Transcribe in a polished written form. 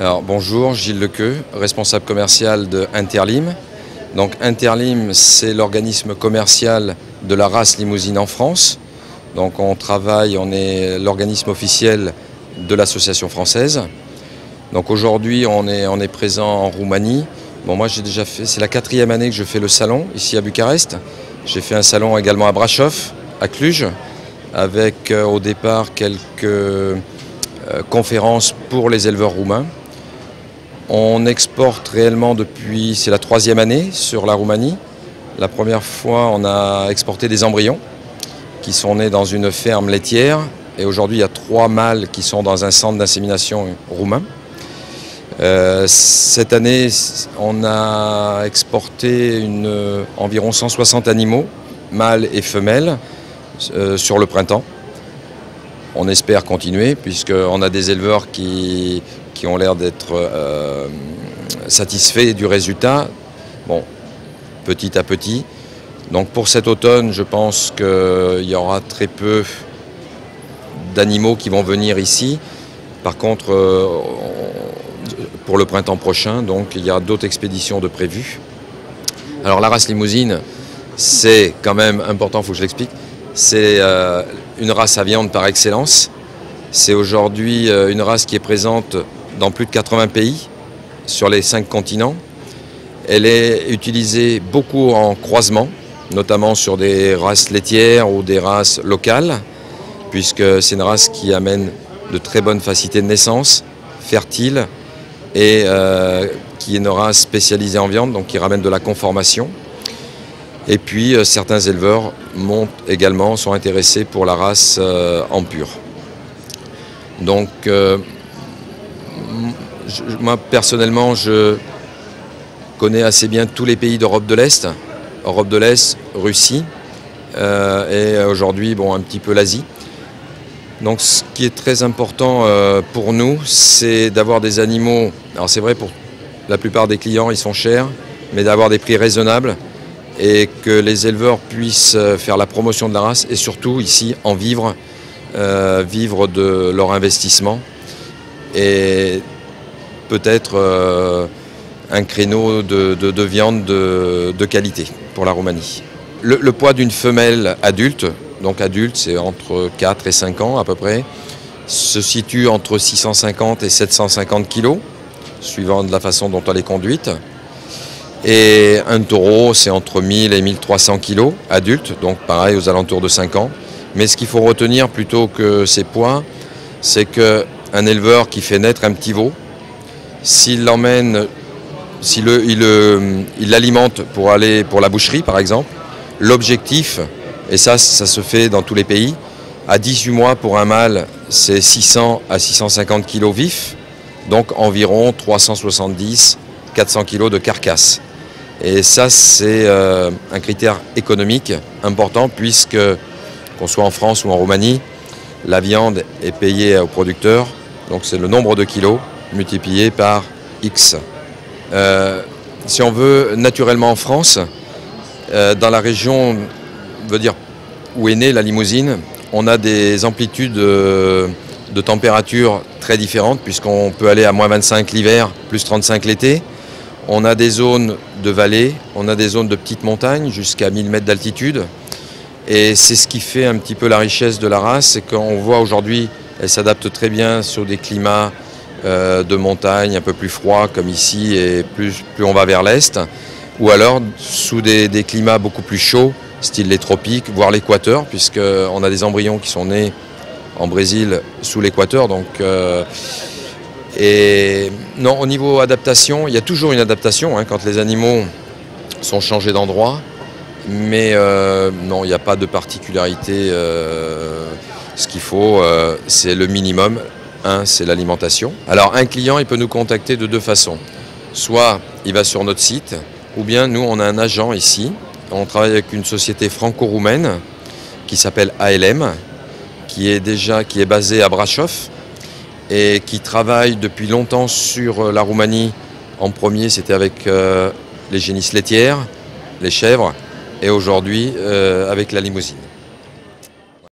Alors, bonjour, Gilles Lequeux, responsable commercial de Interlim. Donc Interlim, c'est l'organisme commercial de la race limousine en France. Donc on est l'organisme officiel de l'association française. Donc aujourd'hui on est présent en Roumanie. Bon, moi j'ai déjà fait, c'est la 4e année que je fais le salon ici à Bucarest. J'ai fait un salon également à Brașov, à Cluj, avec au départ quelques conférences pour les éleveurs roumains. On exporte réellement depuis, c'est la 3e année sur la Roumanie. La première fois, on a exporté des embryons qui sont nés dans une ferme laitière. Et aujourd'hui, il y a 3 mâles qui sont dans un centre d'insémination roumain. Cette année, on a exporté environ 160 animaux, mâles et femelles, sur le printemps. On espère continuer, puisqu'on a des éleveurs qui ont l'air d'être satisfaits du résultat, bon, petit à petit. Donc pour cet automne, je pense qu'il y aura très peu d'animaux qui vont venir ici. Par contre, pour le printemps prochain, donc, il y a d'autres expéditions de prévues. Alors la race limousine, c'est quand même important, il faut que je l'explique. C'est une race à viande par excellence. C'est aujourd'hui une race qui est présente dans plus de 80 pays, sur les 5 continents. Elle est utilisée beaucoup en croisement, notamment sur des races laitières ou des races locales, puisque c'est une race qui amène de très bonnes facilités de naissance, fertile, et qui est une race spécialisée en viande, donc qui ramène de la conformation. Et puis certains éleveurs sont intéressés pour la race en pur. Donc moi personnellement, je connais assez bien tous les pays d'Europe de l'Est, Russie et aujourd'hui un petit peu l'Asie. Donc ce qui est très important pour nous, c'est d'avoir des animaux, alors c'est vrai pour la plupart des clients ils sont chers, mais d'avoir des prix raisonnables et que les éleveurs puissent faire la promotion de la race et surtout ici en vivre de leur investissement et peut-être un créneau de viande de qualité pour la Roumanie. Le poids d'une femelle adulte, donc adulte c'est entre 4 et 5 ans à peu près, se situe entre 650 et 750 kg, suivant de la façon dont elle est conduite. Et un taureau c'est entre 1000 et 1300 kg adulte, donc pareil aux alentours de 5 ans. Mais ce qu'il faut retenir plutôt que ces poids, c'est qu'un éleveur qui fait naître un petit veau, s'il l'alimente pour aller pour la boucherie par exemple, l'objectif, et ça se fait dans tous les pays, à 18 mois pour un mâle, c'est 600 à 650 kg vifs, donc environ 370-400 kg de carcasse. Et ça, c'est un critère économique important puisque, qu'on soit en France ou en Roumanie, la viande est payée aux producteurs, donc c'est le nombre de kilos multiplié par X. Si on veut, naturellement en France, dans la région où est née la limousine, on a des amplitudes de température très différentes puisqu'on peut aller à moins 25 l'hiver, plus 35 l'été. On a des zones de vallées, on a des zones de petites montagnes jusqu'à 1000 mètres d'altitude. Et c'est ce qui fait un petit peu la richesse de la race, c'est qu'on voit aujourd'hui, elle s'adapte très bien sur des climats de montagne un peu plus froids comme ici et plus on va vers l'est, ou alors sous des climats beaucoup plus chauds, style les tropiques, voire l'équateur, puisqu'on a des embryons qui sont nés en Brésil sous l'équateur. Donc, et non, au niveau adaptation, il y a toujours une adaptation quand les animaux sont changés d'endroit, mais non, il n'y a pas de particularité. Ce qu'il faut, c'est le minimum. C'est l'alimentation. Alors un client, il peut nous contacter de 2 façons. Soit il va sur notre site, ou bien nous, on a un agent ici. On travaille avec une société franco-roumaine qui s'appelle ALM, qui est basée à Brașov et qui travaille depuis longtemps sur la Roumanie. En premier, c'était avec les génisses laitières, les chèvres, et aujourd'hui avec la limousine.